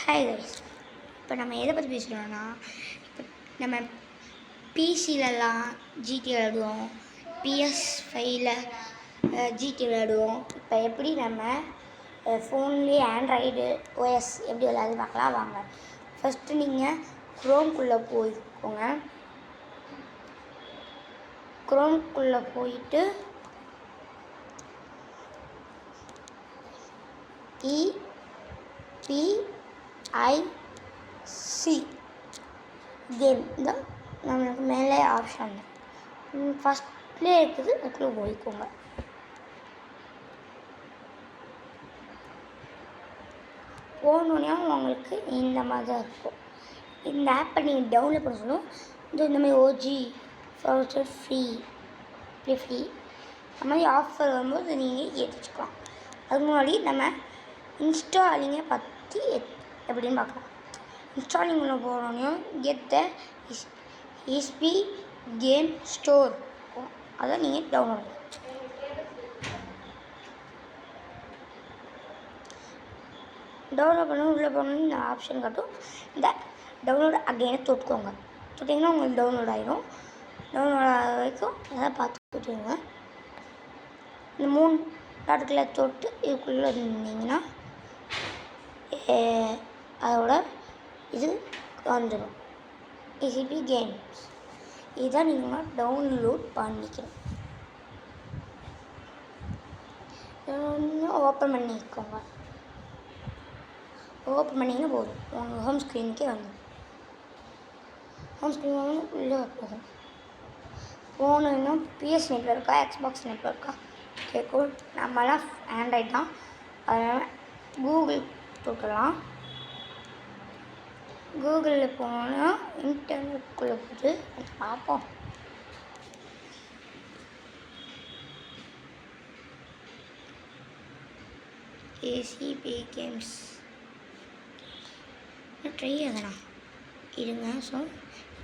Hi guys, இப்போ நம்ம எதை பற்றி பேசுகிறோன்னா, இப்போ நம்ம பிசிலலாம் ஜிடி விளையாடுவோம், PS5ல ஜிடி விளையாடுவோம். இப்போ எப்படி நம்ம ஃபோன்லேயே ஆண்ட்ராய்டு OS எப்படி விளையாடு பார்க்கலாம் வாங்க. ஃபஸ்ட்டு நீங்கள் க்ரோம்குள்ளே போய்க்கோங்க. க்ரோம்குள்ளே போயிட்டு EPIC கேம் தான் நம்மளுக்கு மேலே ஆப்ஷன் ஃபஸ்ட்லேயே இருக்குது. அதுக்குள்ளே போய்க்கோங்க. போனோடனே உங்களுக்கு இந்த மாதிரி தான் இருக்கும். இந்த ஆப்பை நீங்கள் டவுன்லோட் பண்ண சொல்லணும். இந்த மாதிரி OG ஃப்ரீ அந்த மாதிரி ஆஃபர் வரும்போது நீங்கள் ஏற்றிக்கலாம். அதுக்கு முன்னாடி நம்ம இன்ஸ்டாலிங்கை பற்றி எப்படின்னு பார்க்கலாம். இன்ஸ்டாலிங் உள்ள போனோடனே get the ESP game store அதை நீங்கள் டவுன்லோட் பண்ணலாம். டவுன்லோட் பண்ண உள்ளே போகணுன்னு இந்த ஆப்ஷன் காட்டும். இந்த டவுன்லோட் அகைனை தொட்டுக்கோங்க. தொட்டிங்கன்னா உங்களுக்கு டவுன்லோட் ஆகிடும். டவுன்லோட் ஆக வரைக்கும் அதை பார்த்துக்கிட்டுங்க. இந்த 3 டாட்டுக்குள்ளே தொட்டு இதுக்குள்ளே இருந்தீங்கன்னா அதோட இது வந்துடும். ESP கேம்ஸ் இதை நீங்கள் டவுன்லோட் பண்ணிக்கணும். ஓப்பன் பண்ணிக்கோங்க. ஓப்பன் பண்ணிங்கன்னா போதும், உங்கள் ஹோம் ஸ்க்ரீனுக்கே வந்துடும். ஹோம் ஸ்க்ரீன் வந்து உள்ளே போகும். போனோன்னா PS நெட்டில் இருக்கா, Xbox நெட்டில் இருக்கா கேட்கும். நம்மளாம் ஆண்ட்ராய்ட் தான், அதனால் கூகுள் போட்டுக்கலாம். கூகுளில் போனால் இன்டர்நெட்டுக்குள்ளே போட்டு பார்ப்போம். ESP கேம்ஸ் ட்ரை ஆகலாம் இருங்க. ஸோ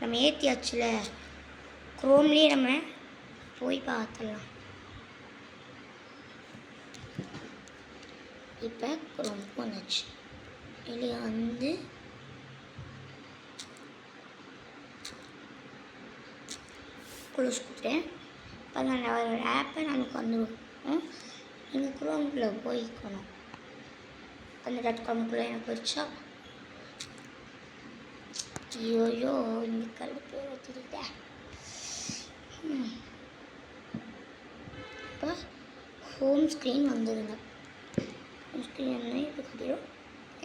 நம்ம ஏற்றியாச்சுல, க்ரோம்லேயே நம்ம போய் பார்த்துடலாம். இப்போ க்ரோம் வந்துச்சு. இல்லையா வந்து க்ளோஸ் கொடுத்துட்டேன். இப்போ நான் ஒரு ஆப்பை நமக்கு வந்துடும். நீங்கள் க்ரோம்குள்ளே போய்க்கணும். அந்த .comக்குள்ளே எனக்கு போயிடுச்சா? ஐயோயோ, இந்த கழுப்பு வச்சுருக்கேன். இப்போ ஹோம் ஸ்க்ரீன் வந்துடுங்க. ஹோம் ஸ்க்ரீன் என்ன இது கட்டிடும்.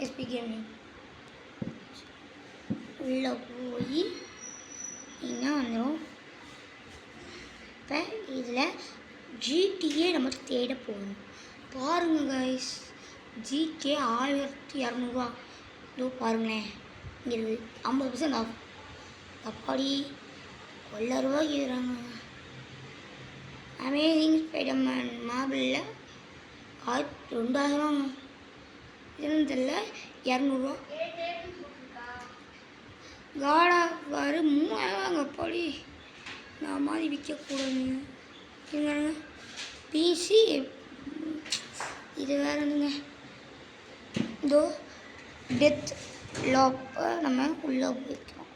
ESP கேமிங் உள்ளே போய் நீங்கள் வந்துடும். இப்போ இதில் ஜிடிஏ நம்ம தேட போகணும். பாருங்கள் கைஸ், ஜிகே 1200 இதோ பாருங்களேன். இங்கே இருக்குது 50% ஆஃப். அப்பாடி $1 இருக்கிறாங்க. அமேசிங் ஸ்பைடர்மேன் மாபிளில் 2000 இதுன்னு தெரியல, $200. காடா வாரு 3000. அப்பாடி நான் மாதிரி விற்கக்கூடாதுங்க. இருங்க, பிசி இது வேறு என்னங்க, இதோ டெத் லாப்பை நம்ம உள்ளே போய்க்கிறோம்.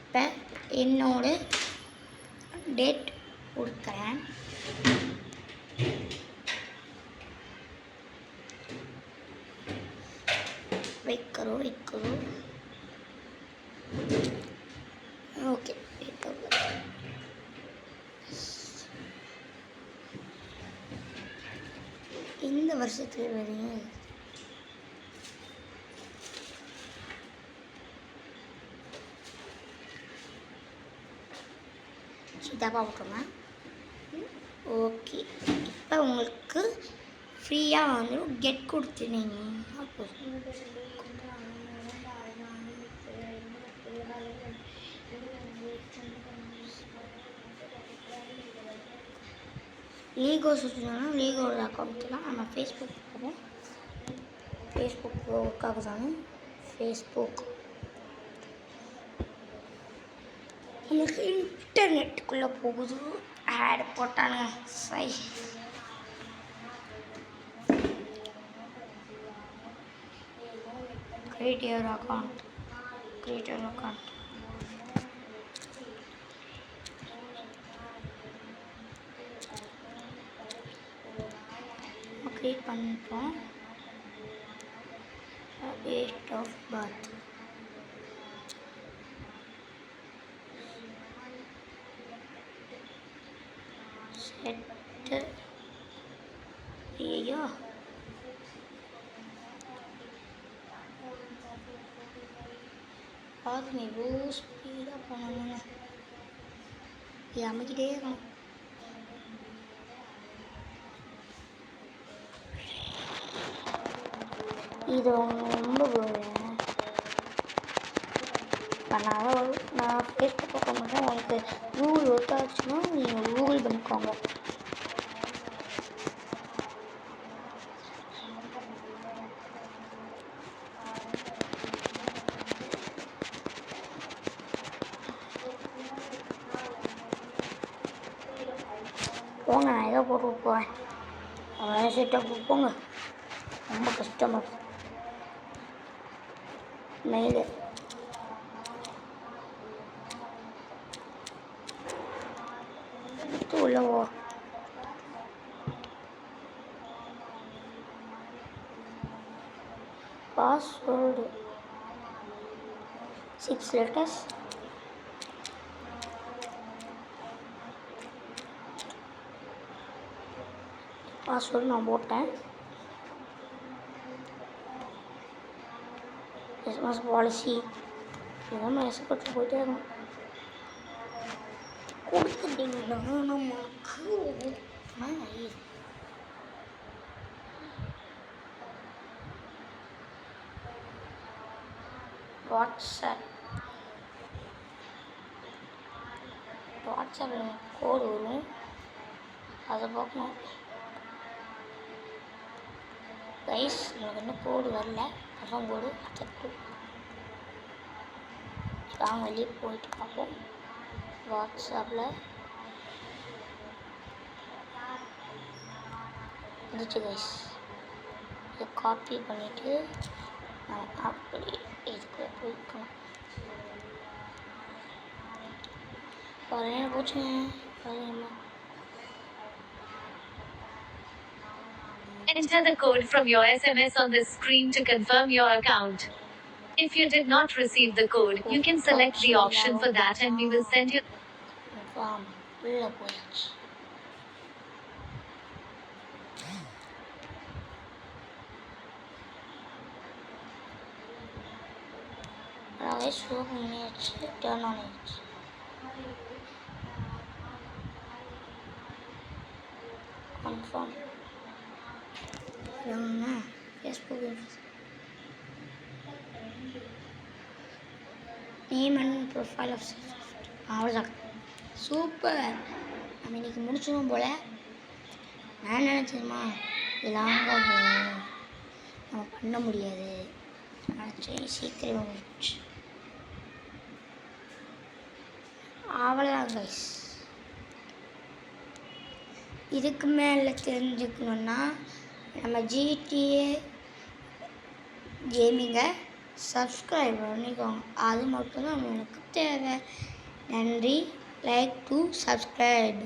இப்போ என்னோட டேட் கொடுக்குறேன். வைக்கிறோம் ஓகே. இந்த வருஷத்துல வரையும் சித்தாப்பா விட்டுருங்க. ஓகே, இப்போ உங்களுக்கு ஃப்ரீயாக வந்துடும். கெட் கொடுத்துனீங்க. அப்போ லீகோ சுற்றினோன்னா லீகோட அக்கௌண்ட்டு தான். நம்ம ஃபேஸ்புக் போவோம். ஃபேஸ்புக் ஒர்க்காக தானே ஃபேஸ்புக் உங்களுக்கு இன்டர்நெட்டுக்குள்ளே போகுது. ஆட் போட்டானுங்க. சை create your account. Create your account. Create பண்ணிட்டோம். Date of birth. Set. ஐயோ பாருங்க இவ்வளோ ஸ்பீடாக போனோம்னா அமைக்கிட்டே இருக்கணும். இது ரொம்ப இப்போ நான் ஃபேஸ்புக் ஓப்பன் பண்ணுறேன். உங்களுக்கு கூகுள் ஒர்க் ஆச்சுன்னா நீங்கள் கூகுள் பண்ணிக்கோங்க. போங்க, நான் ஏதோ போட்டு போகிறேன். அவ்வளோ செட்டாக போங்க. ரொம்ப கஷ்டமாக இருக்குது. மெயிலு உள்ளவோ பாஸ்வேர்டு 6 letters. பாஸ்வேர்டு நான் போட்டேன். எஸ்எம்எஸ் பாலிசி இதெல்லாம் மெசப்பட்டு போயிட்டே இருக்கணும். கொடுத்துட்டீங்கன்னா நமக்கு வாட்ஸ்அப்பில் கோடு வரும், அதை பார்க்கணும். கைஸ் எனக்கு இன்னும் கோடு வரல, அதான் கோடு அச்சட்டு. நாங்கள் வெளியே போயிட்டு பார்ப்போம். வாட்ஸ்அப்பில் வந்துச்சு கைஸ். இதை காப்பி பண்ணிவிட்டு நான் அப்படி இதுக்கு போய்க்கணும். வரேன் போச்சுங்க. Enter the code from your SMS on the screen to confirm your account. If you did not receive the code, you can select the option for that and we will send you. Turn on it. Confirm. Facebook name and profile of அவ்வளோதான். Super. நம்ம இன்றைக்கி முடிச்சிடும் போல். நான் நினச்சதுமா லாங்காக நம்ம பண்ண முடியாது நினச்சேன். சீக்கிரம் முடிச்சு அவ்வளோதான் கைஸ். இதுக்கு மேலே தெரிஞ்சுக்கணுன்னா நம்ம GTA கேமிங்கை சப்ஸ்கிரைப் பண்ணிக்கோங்க. அது மட்டும்தான் எனக்கு தேவை. நன்றி. Like to subscribe.